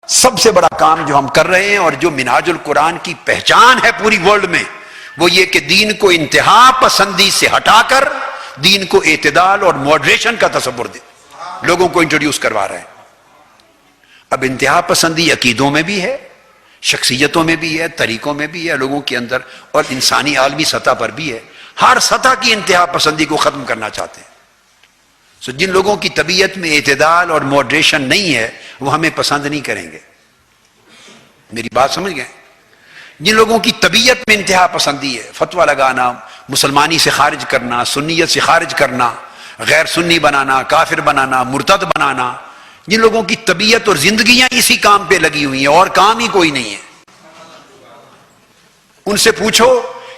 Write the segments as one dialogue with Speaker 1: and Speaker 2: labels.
Speaker 1: سب سے بڑا کام جو ہم کر رہے ہیں اور جو منہاج القرآن کی پہچان ہے پوری ورلڈ میں، وہ یہ کہ دین کو انتہا پسندی سے ہٹا کر دین کو اعتدال اور ماڈریشن کا تصور دے لوگوں کو انٹروڈیوس کروا رہے ہیں۔ اب انتہا پسندی عقیدوں میں بھی ہے، شخصیتوں میں بھی ہے، طریقوں میں بھی ہے، لوگوں کے اندر، اور انسانی عالمی سطح پر بھی ہے۔ ہر سطح کی انتہا پسندی کو ختم کرنا چاہتے ہیں۔ سو جن لوگوں کی طبیعت میں اعتدال اور ماڈریشن نہیں ہے وہ ہمیں پسند نہیں کریں گے۔ میری بات سمجھ گئے؟ جن لوگوں کی طبیعت میں انتہا پسندی ہے، فتویٰ لگانا، مسلمانی سے خارج کرنا، سنیت سے خارج کرنا، غیر سنی بنانا، کافر بنانا، مرتد بنانا، جن لوگوں کی طبیعت اور زندگیاں اسی کام پہ لگی ہوئی ہیں اور کام ہی کوئی نہیں ہے، ان سے پوچھو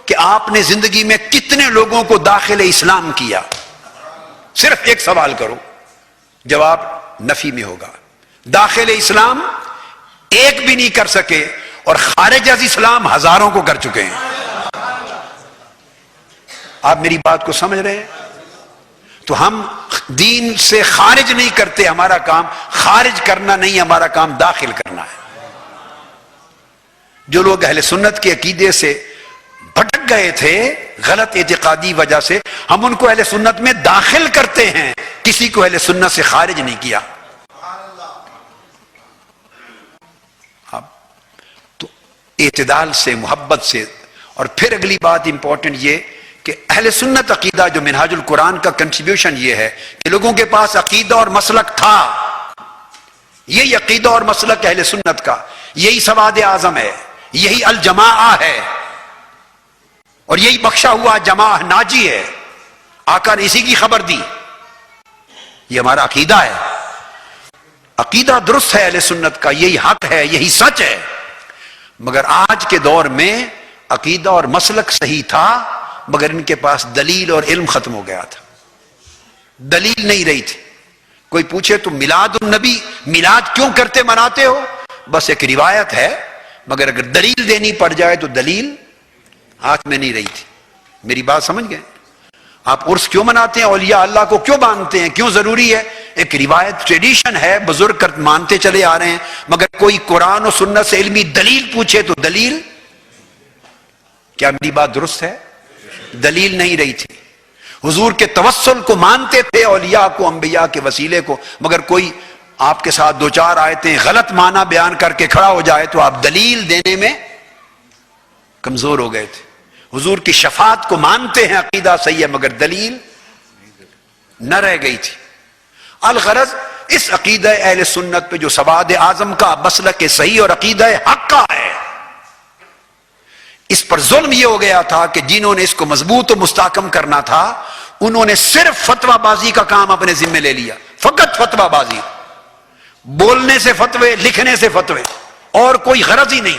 Speaker 1: کہ آپ نے زندگی میں کتنے لوگوں کو داخل اسلام کیا؟ صرف ایک سوال کرو، جواب نفی میں ہوگا۔ داخل اسلام ایک بھی نہیں کر سکے اور خارج از اسلام ہزاروں کو کر چکے ہیں۔ آپ میری بات کو سمجھ رہے ہیں؟ تو ہم دین سے خارج نہیں کرتے، ہمارا کام خارج کرنا نہیں، ہمارا کام داخل کرنا ہے۔ جو لوگ اہل سنت کے عقیدے سے بھٹک گئے تھے غلط اعتقادی وجہ سے، ہم ان کو اہل سنت میں داخل کرتے ہیں، کسی کو اہل سنت سے خارج نہیں کیا۔ اب تو اعتدال سے، محبت سے، اور پھر اگلی بات امپورٹنٹ یہ کہ اہل سنت عقیدہ جو منہاج القرآن کا کنٹریبیوشن یہ ہے کہ لوگوں کے پاس عقیدہ اور مسلک تھا، یہی عقیدہ اور مسلک اہل سنت کا، یہی سواد اعظم ہے، یہی الجماعہ ہے، اور یہی بخشا ہوا جماعہ ناجی ہے۔ آقا نے اسی کی خبر دی، یہ ہمارا عقیدہ ہے، عقیدہ درست ہے اہل سنت کا، یہی حق ہے، یہی سچ ہے۔ مگر آج کے دور میں عقیدہ اور مسلک صحیح تھا مگر ان کے پاس دلیل اور علم ختم ہو گیا تھا، دلیل نہیں رہی تھی۔ کوئی پوچھے تو میلاد النبی، میلاد کیوں کرتے مناتے ہو؟ بس ایک روایت ہے، مگر اگر دلیل دینی پڑ جائے تو دلیل ہاتھ میں نہیں رہی تھی۔ میری بات سمجھ گئے؟ آپ عرس کیوں مناتے ہیں؟ اولیاء اللہ کو کیوں مانتے ہیں؟ کیوں ضروری ہے؟ ایک روایت، ٹریڈیشن ہے، بزرگ مانتے چلے آ رہے ہیں، مگر کوئی قرآن و سنت سے علمی دلیل پوچھے تو دلیل، کیا میری بات درست ہے؟ دلیل نہیں رہی تھی۔ حضور کے توسل کو مانتے تھے، اولیاء کو، انبیاء کے وسیلے کو، مگر کوئی آپ کے ساتھ دو چار آیتیں غلط معنی بیان کر کے کھڑا ہو جائے تو آپ دلیل دینے میں کمزور ہو گئے تھے۔ حضور کی شفاعت کو مانتے ہیں، عقیدہ صحیح ہے، مگر دلیل نہ رہ گئی تھی۔ الغرض اس عقیدہ اہل سنت پہ جو سواد اعظم کا مسلک صحیح اور عقیدہ حق کا ہے، اس پر ظلم یہ ہو گیا تھا کہ جنہوں نے اس کو مضبوط و مستحکم کرنا تھا انہوں نے صرف فتویٰ بازی کا کام اپنے ذمہ لے لیا، فقط فتویٰ بازی، بولنے سے فتوے، لکھنے سے فتوے، اور کوئی غرض ہی نہیں۔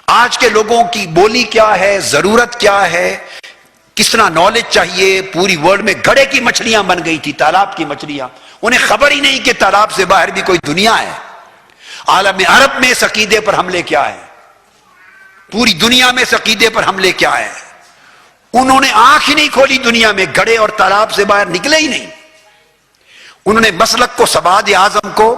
Speaker 1: آج کے لوگوں کی بولی کیا ہے، ضرورت کیا ہے، کس طرح نالج چاہیے، پوری ورلڈ میں گھڑے کی مچھلیاں بن گئی تھی، تالاب کی مچھلیاں، انہیں خبر ہی نہیں کہ تالاب سے باہر بھی کوئی دنیا ہے۔ عالم عرب میں اس عقیدے پر حملے کیا ہے، پوری دنیا میں اس عقیدے پر حملے کیا ہے، انہوں نے آنکھ ہی نہیں کھولی، دنیا میں گھڑے اور تالاب سے باہر نکلے ہی نہیں۔ انہوں نے مسلک کو، سواد اعظم کو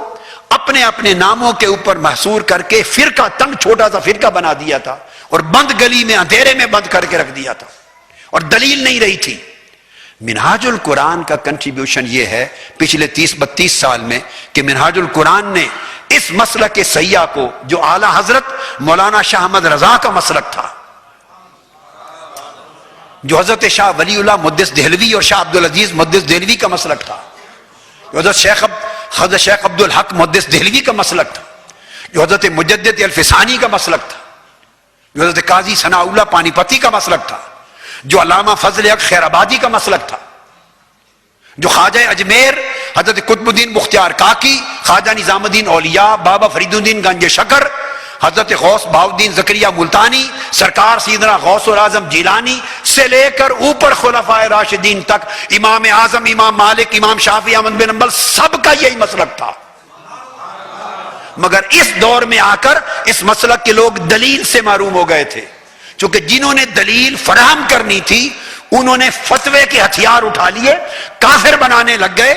Speaker 1: اپنے اپنے ناموں کے اوپر محصور کر کے فرقہ، تنگ چھوٹا سا فرقہ بنا دیا تھا، اور بند گلی میں اندھیرے میں بند کر کے رکھ دیا تھا، اور دلیل نہیں رہی تھی۔ منہاج القرآن کا کنٹریبیوشن یہ ہے پچھلے 30-32 سال میں کہ منہاج القرآن نے اس مسلک سیاح کو، جو اعلیٰ حضرت مولانا شاہ احمد رضا کا مسلک تھا، جو حضرت شاہ ولی اللہ محدث دہلوی اور شاہ عبدالعزیز محدث دہلوی کا مسلک تھا، جو حضرت شیخ عبد الحق محدث دہلوی کا مسلک تھا، جو حضرت مجدد الفسانی کا مسلک تھا، جو حضرت قاضی ثناء اللہ پانی پتی کا مسلک تھا، جو علامہ فضل حق خیر آبادی کا مسلک تھا، جو خواجہ اجمیر حضرت قطب الدین مختار کاکی، خواجہ نظام الدین اولیاء، بابا فرید الدین گنج شکر، حضرت غوث بہاؤالدین زکریہ ملتانی، سرکار سیدنا غوث الاعظم جیلانی سے لے کر اوپر خلفائے راشدین تک، امام اعظم، امام مالک، امام شافعی، احمد بن حنبل، سب کا یہی مسلک تھا۔ مگر اس دور میں آ کر اس مسلک کے لوگ دلیل سے معروم ہو گئے تھے، چونکہ جنہوں نے دلیل فراہم کرنی تھی انہوں نے فتوے کے ہتھیار اٹھا لیے، کافر بنانے لگ گئے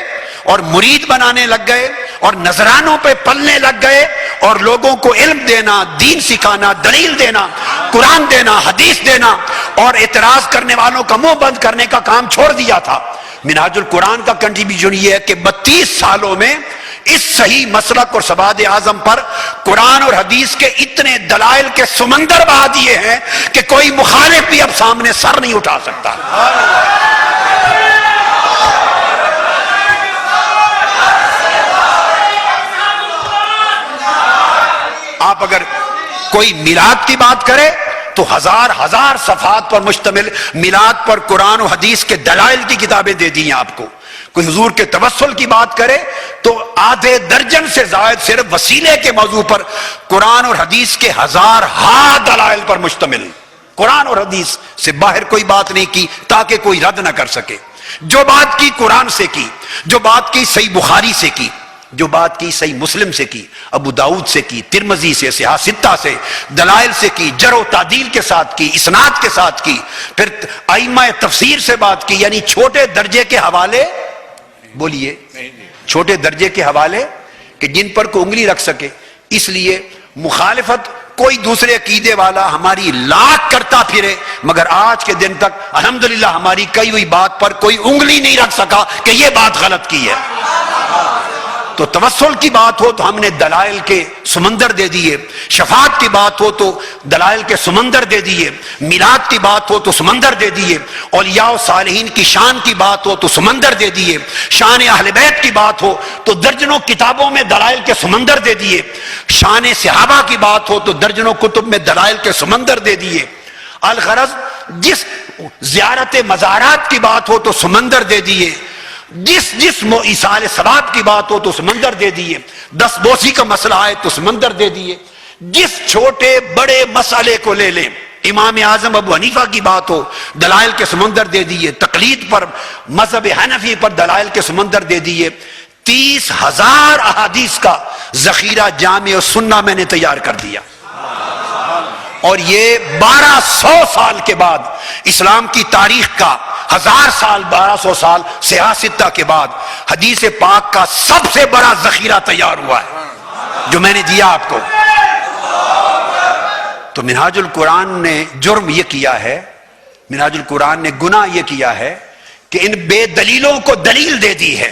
Speaker 1: اور مرید بنانے لگ گئے اور نذرانوں پہ پلنے لگ گئے اور لوگوں کو علم دینا، دین سکھانا، دلیل دینا، قرآن دینا، حدیث دینا، اور اعتراض کرنے والوں کا منہ بند کرنے کا کام چھوڑ دیا تھا۔ منہاج القرآن کا کنٹریبیوشن یہ ہے کہ 32 سالوں میں اس صحیح مسلک اور سواد اعظم پر قرآن اور حدیث کے اتنے دلائل کے سمندر بہا دیے ہیں کہ کوئی مخالف بھی اب سامنے سر نہیں اٹھا سکتا۔ آپ اگر کوئی میلاد کی بات کرے تو ہزار صفحات پر مشتمل میلاد پر قرآن و حدیث کے دلائل کی کتابیں دے دی ہیں آپ کو۔ کوئی حضور کے توسل کی بات کرے تو آدھے درجن سے زائد صرف وسیلے کے موضوع پر قرآن اور حدیث کے ہزارہا دلائل پر مشتمل۔ قرآن اور حدیث سے باہر کوئی بات نہیں کی تاکہ کوئی رد نہ کر سکے۔ جو بات کی قرآن سے کی، جو بات کی صحیح بخاری سے کی، جو بات کی صحیح مسلم سے کی، ابو داؤد سے کی، ترمذی سے، صحاح ستہ سے، دلائل سے کی، جرح و تعدیل کے ساتھ کی، اسناد کے ساتھ کی، پھر ائمہ تفسیر سے بات کی، یعنی چھوٹے درجے کے حوالے، بولیے چھوٹے درجے کے حوالے کہ جن پر کوئی انگلی رکھ سکے۔ اس لیے مخالفت کوئی دوسرے عقیدے والا ہماری لاکھ کرتا پھرے، مگر آج کے دن تک الحمدللہ ہماری کئی ہوئی بات پر کوئی انگلی نہیں رکھ سکا کہ یہ بات غلط کی ہے۔ تو توسل کی بات ہو تو ہم نے دلائل کے سمندر دے دیے، شفاعت کی بات ہو تو دلائل کے سمندر دے دیے، میلاد کی بات ہو تو سمندر دے دیے، اولیاء و صالحین کی شان کی بات ہو تو سمندر دے دیے، شان اہل بیت کی بات ہو تو درجنوں کتابوں میں دلائل کے سمندر دے دیے، شان صحابہ کی بات ہو تو درجنوں کتب میں دلائل کے سمندر دے دیے۔ الغرض جس زیارت مزارات کی بات ہو تو سمندر دے دیے، جس ایصال ثواب کی بات ہو تو سمندر دے دیے، دست بوسی کا مسئلہ آئے تو سمندر دے دیے، جس چھوٹے بڑے مسئلے کو لے لیں، امام اعظم ابو حنیفہ کی بات ہو دلائل کے سمندر دے دیے، تقلید پر مذہب حنفی پر دلائل کے سمندر دے دیے۔ 30,000 احادیث کا ذخیرہ جامع السنہ میں نے تیار کر دیا، اور یہ 1200 سال کے بعد اسلام کی تاریخ کا 1000 سال 1200 سال صحاح ستہ کے بعد حدیث پاک کا سب سے بڑا ذخیرہ تیار ہوا ہے جو میں نے دیا آپ کو۔ تو منہاج القرآن نے جرم یہ کیا ہے، منہاج القرآن نے گناہ یہ کیا ہے کہ ان بے دلیلوں کو دلیل دے دی ہے،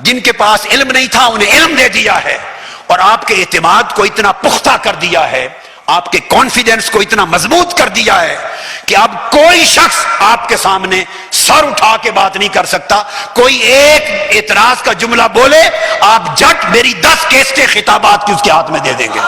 Speaker 1: جن کے پاس علم نہیں تھا انہیں علم دے دیا ہے، اور آپ کے اعتماد کو اتنا پختہ کر دیا ہے، آپ کے کانفیڈنس کو اتنا مضبوط کر دیا ہے کہ اب کوئی شخص آپ کے سامنے سر اٹھا کے بات نہیں کر سکتا۔ کوئی ایک اعتراض کا جملہ بولے، آپ جٹ میری 10 کیسٹیں خطابات کی اس کے ہاتھ میں دے دیں گے۔